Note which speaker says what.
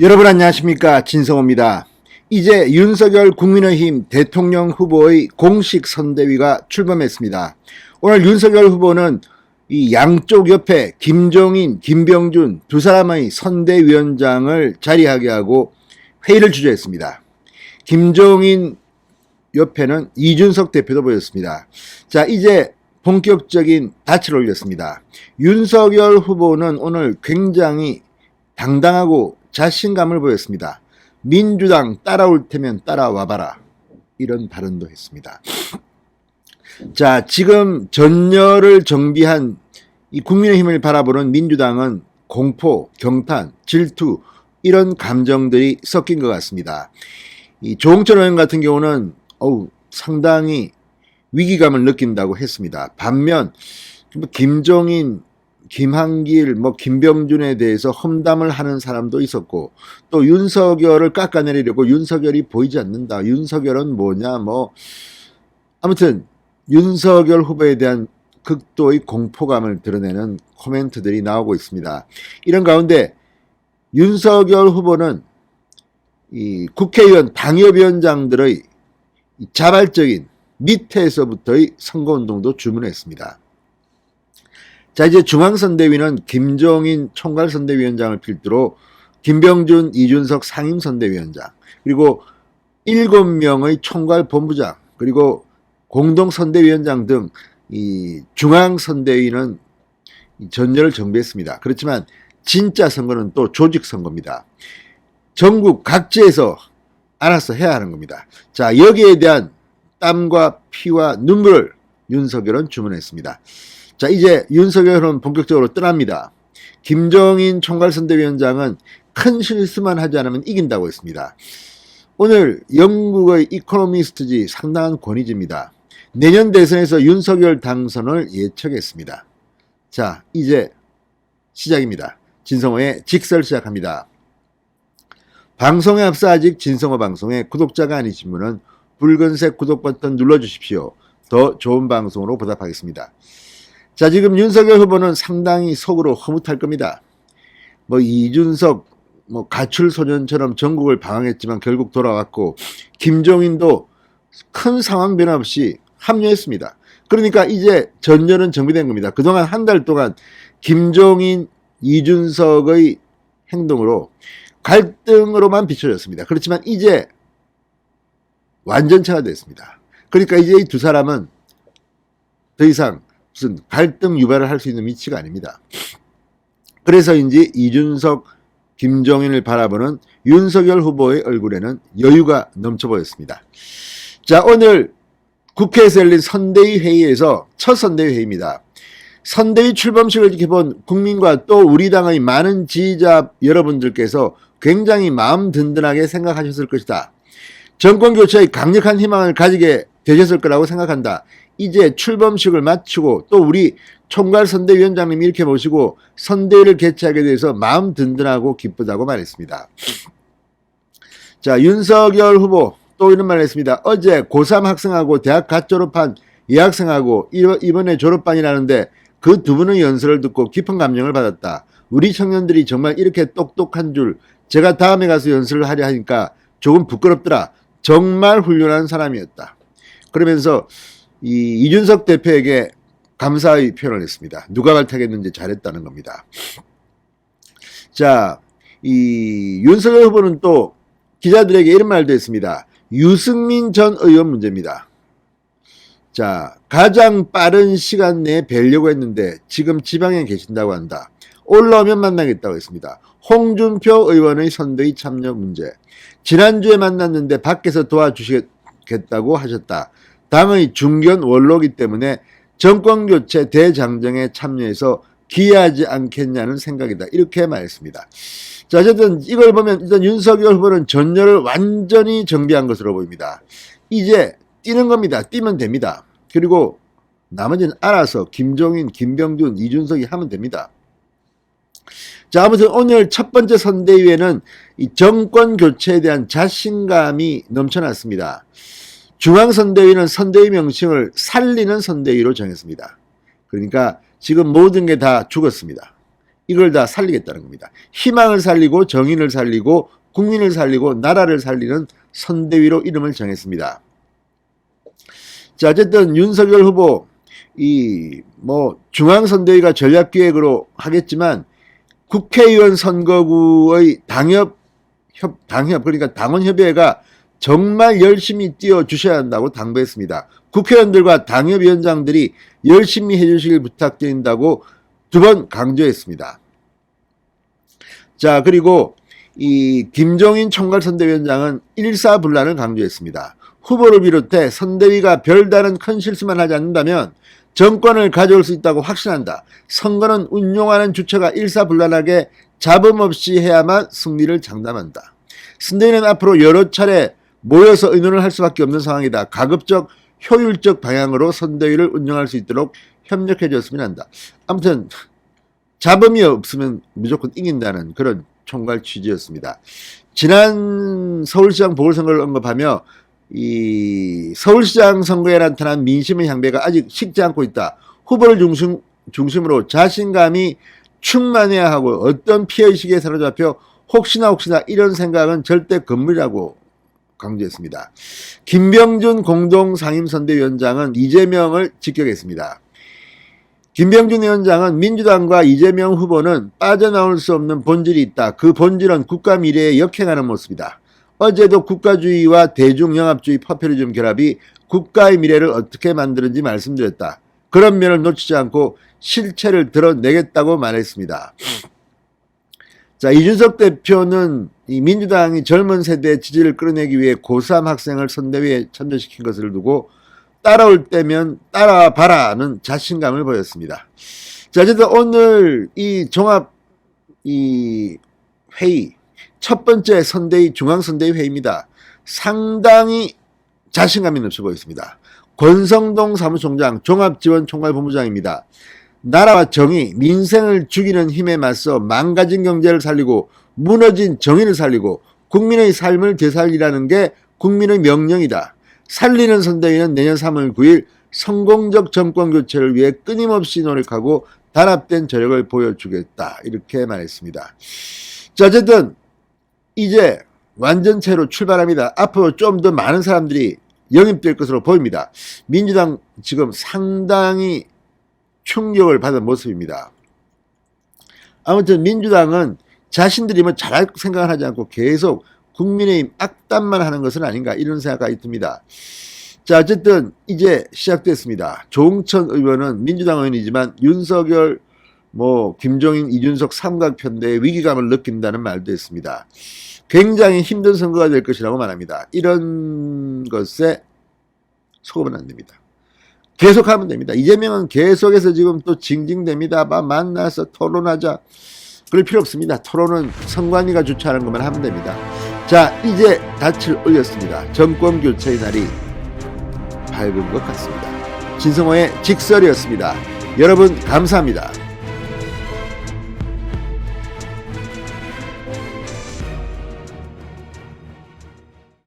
Speaker 1: 여러분 안녕하십니까, 진성호입니다. 이제 윤석열 국민의힘 대통령 후보의 공식 선대위가 출범했습니다. 오늘 윤석열 후보는 이 양쪽 옆에 김종인, 김병준 두 사람의 선대위원장을 자리하게 하고 회의를 주재했습니다. 김종인 옆에는 이준석 대표도 보였습니다. 자, 이제 본격적인 닻을 올렸습니다. 윤석열 후보는 오늘 굉장히 당당하고 자신감을 보였습니다. 민주당 따라올 테면 따라와봐라, 이런 발언도 했습니다. 자, 지금 전열을 정비한 이 국민의힘을 바라보는 민주당은 공포, 경탄, 질투 이런 감정들이 섞인 것 같습니다. 이 조홍천 의원 같은 경우는 상당히 위기감을 느낀다고 했습니다. 반면 김종인, 김한길, 김병준에 대해서 험담을 하는 사람도 있었고, 또 윤석열을 깎아내리려고 윤석열이 보이지 않는다, 윤석열은 뭐냐, 아무튼 윤석열 후보에 대한 극도의 공포감을 드러내는 코멘트들이 나오고 있습니다. 이런 가운데 윤석열 후보는 이 국회의원, 당협위원장들의 자발적인 밑에서부터의 선거운동도 주문했습니다. 자, 이제 중앙선대위는 김종인 총괄선대위원장을 필두로 김병준, 이준석 상임선대위원장, 그리고 7명의 총괄본부장, 그리고 공동선대위원장 등 이 중앙선대위는 전열을 정비했습니다. 그렇지만 진짜 선거는 또 조직선거입니다. 전국 각지에서 알아서 해야 하는 겁니다. 자, 여기에 대한 땀과 피와 눈물을 윤석열은 주문했습니다. 자, 이제 윤석열은 본격적으로 떠납니다. 김종인 총괄선대위원장은 큰 실수만 하지 않으면 이긴다고 했습니다. 오늘 영국의 이코노미스트지 상당한 권위지입니다. 내년 대선에서 윤석열 당선을 예측했습니다. 자, 이제 시작입니다. 진성호의 직설 시작합니다. 방송에 앞서 아직 진성호 방송에 구독자가 아니신 분은 붉은색 구독 버튼 눌러주십시오. 더 좋은 방송으로 보답하겠습니다. 자, 지금 윤석열 후보는 상당히 속으로 흐뭇할 겁니다. 이준석 가출소년처럼 전국을 방황했지만 결국 돌아왔고, 김종인도 큰 상황 변화 없이 합류했습니다. 그러니까 이제 전열은 정비된 겁니다. 그동안 한 달 동안 김종인, 이준석의 행동으로 갈등으로만 비춰졌습니다. 그렇지만 이제 완전체가 됐습니다. 그러니까 이제 이 두 사람은 더 이상 무슨 갈등 유발을 할 수 있는 위치가 아닙니다. 그래서인지 이준석, 김종인을 바라보는 윤석열 후보의 얼굴에는 여유가 넘쳐 보였습니다. 자, 오늘 국회에서 열린 선대위 회의에서 첫 선대위 회의입니다. 선대위 출범식을 지켜본 국민과 또 우리 당의 많은 지지자 여러분들께서 굉장히 마음 든든하게 생각하셨을 것이다. 정권 교체의 강력한 희망을 가지게 되셨을 거라고 생각한다. 이제 출범식을 마치고 또 우리 총괄선대위원장님 이렇게 모시고 선대위를 개최하게 돼서 마음 든든하고 기쁘다고 말했습니다. 자, 윤석열 후보 또 이런 말을 했습니다. 어제 고3 학생하고 대학 갓 졸업한 여학생하고 이번에 졸업반이라는데 그 두 분의 연설을 듣고 깊은 감명을 받았다. 우리 청년들이 정말 이렇게 똑똑한 줄 제가 다음에 가서 연설을 하려 하니까 조금 부끄럽더라. 정말 훌륭한 사람이었다. 그러면서 이준석 대표에게 감사의 표현을 했습니다. 누가 발탁했는지 잘했다는 겁니다. 자, 이 윤석열 후보는 또 기자들에게 이런 말도 했습니다. 유승민 전 의원 문제입니다. 자, 가장 빠른 시간 내에 뵈려고 했는데 지금 지방에 계신다고 한다. 올라오면 만나겠다고 했습니다. 홍준표 의원의 선대위 참여 문제. 지난주에 만났는데 밖에서 도와주시겠다고 하셨다. 당의 중견 원로이기 때문에 정권교체 대장정에 참여해서 기여하지 않겠냐는 생각이다. 이렇게 말했습니다. 자, 어쨌든 이걸 보면 일단 윤석열 후보는 전열을 완전히 정비한 것으로 보입니다. 이제 뛰는 겁니다. 뛰면 됩니다. 그리고 나머지는 알아서 김종인, 김병준, 이준석이 하면 됩니다. 자, 아무튼 오늘 첫 번째 선대위에는 이 정권 교체에 대한 자신감이 넘쳐났습니다. 중앙선대위는 선대위 명칭을 살리는 선대위로 정했습니다. 그러니까 지금 모든 게 다 죽었습니다. 이걸 다 살리겠다는 겁니다. 희망을 살리고 정의를 살리고 국민을 살리고 나라를 살리는 선대위로 이름을 정했습니다. 자, 어쨌든 윤석열 후보 중앙선대위가 전략기획으로 하겠지만 국회의원 선거구의 당협 그러니까 당원협의회가 정말 열심히 뛰어주셔야 한다고 당부했습니다. 국회의원들과 당협위원장들이 열심히 해주시길 부탁드린다고 2번 강조했습니다. 자, 그리고 이 김종인 총괄선대위원장은 일사불란을 강조했습니다. 후보를 비롯해 선대위가 별다른 큰 실수만 하지 않는다면 정권을 가져올 수 있다고 확신한다. 선거는 운용하는 주체가 일사불란하게 잡음 없이 해야만 승리를 장담한다. 선대위는 앞으로 여러 차례 모여서 의논을 할 수밖에 없는 상황이다. 가급적 효율적 방향으로 선대위를 운영할 수 있도록 협력해 줬으면 한다. 아무튼 잡음이 없으면 무조건 이긴다는 그런 총괄 취지였습니다. 지난 서울시장 보궐선거를 언급하며 이 서울시장 선거에 나타난 민심의 향배가 아직 식지 않고 있다. 후보를 중심으로 자신감이 충만해야 하고 어떤 피해의식에 사로잡혀 혹시나 이런 생각은 절대 건물이라고 강조했습니다. 김병준 공동상임선대위원장은 이재명을 직격했습니다. 김병준 위원장은 민주당과 이재명 후보는 빠져나올 수 없는 본질이 있다. 그 본질은 국가 미래에 역행하는 모습이다. 어제도 국가주의와 대중영합주의 포퓰리즘 결합이 국가의 미래를 어떻게 만드는지 말씀드렸다. 그런 면을 놓치지 않고 실체를 드러내겠다고 말했습니다. 자, 이준석 대표는 이 민주당이 젊은 세대의 지지를 끌어내기 위해 고3 학생을 선대위에 참여시킨 것을 두고 따라올 때면 따라와봐라는 자신감을 보였습니다. 자, 어쨌든 오늘 이 종합 회의, 첫 번째 선대위, 중앙선대위 회의입니다. 상당히 자신감이 넘쳐 보였습니다. 권성동 사무총장, 종합지원총괄본부장입니다. 나라와 정의, 민생을 죽이는 힘에 맞서 망가진 경제를 살리고 무너진 정의를 살리고 국민의 삶을 되살리라는 게 국민의 명령이다. 살리는 선대위는 내년 3월 9일 성공적 정권교체를 위해 끊임없이 노력하고 단합된 저력을 보여주겠다. 이렇게 말했습니다. 자, 어쨌든 이제 완전체로 출발합니다. 앞으로 좀 더 많은 사람들이 영입될 것으로 보입니다. 민주당 지금 상당히 충격을 받은 모습입니다. 아무튼 민주당은 자신들이 뭐 잘할 생각을 하지 않고 계속 국민의힘 악담만 하는 것은 아닌가 이런 생각이 듭니다. 자, 어쨌든 이제 시작됐습니다. 조응천 의원은 민주당 의원이지만 윤석열, 김종인, 이준석 삼각편대의 위기감을 느낀다는 말도 했습니다. 굉장히 힘든 선거가 될 것이라고 말합니다. 이런 것에 속으면 안 됩니다. 계속하면 됩니다. 이재명은 계속해서 지금 또 징징댑니다. 만나서 토론하자. 그럴 필요 없습니다. 토론은 선관위가 주최하는 것만 하면 됩니다. 자, 이제 닻을 올렸습니다. 정권교체의 날이 밝은 것 같습니다. 진성호의 직설이었습니다. 여러분 감사합니다.